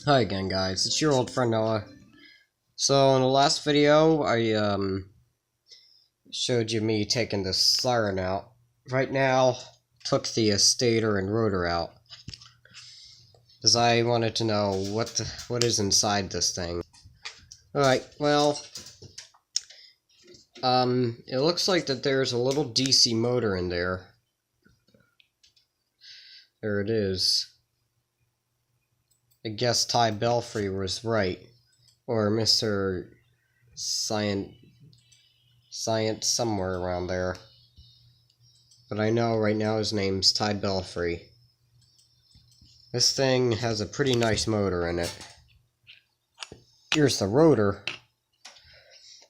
Hi again, guys. It's your old friend Noah. So in the last video, I showed you me taking the Siren out. Right now, took the stator and rotor out, because I wanted to know what is inside this thing. All right. Well, it looks like that there's a little DC motor in there. There it is. I guess Ty Belfry was right, or Mr. Science somewhere around there. But I know right now his name's Ty Belfry. This thing has a pretty nice motor in it. Here's the rotor.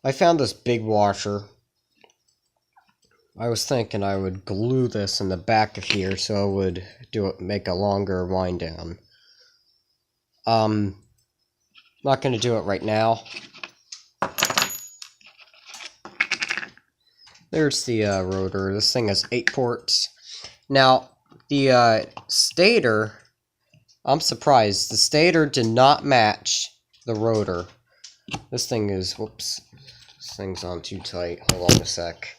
I found this big washer. I was thinking I would glue this in the back of here so it would make a longer wind down. Not going to do it right now. There's the rotor. This thing has 8 ports. Now, the stator, I'm surprised. The stator did not match the rotor. This thing is, whoops, this thing's on too tight. Hold on a sec.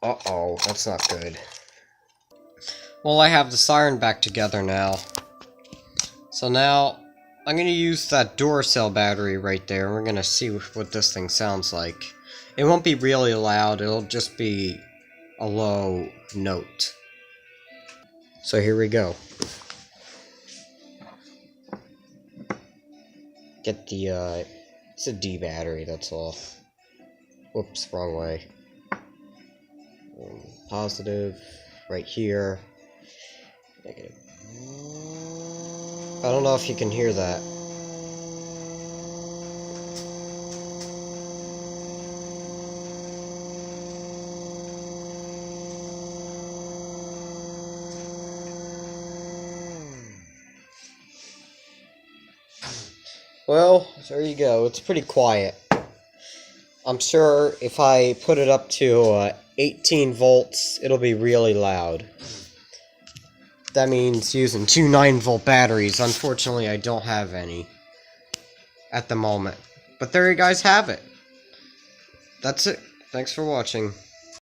Uh-oh, that's not good. Well, I have the Siren back together now. So now, I'm going to use that Duracell battery right there. We're going to see what this thing sounds like. It won't be really loud, it'll just be a low note. So here we go. Get the, it's a D battery, that's all. Whoops, wrong way. Positive, right here. Negative. I don't know if you can hear that. Well, there you go. It's pretty quiet. I'm sure if I put it up to 18 volts, it'll be really loud. That means using 2 9-volt batteries. Unfortunately, I don't have any at the moment. But there you guys have it. That's it. Thanks for watching.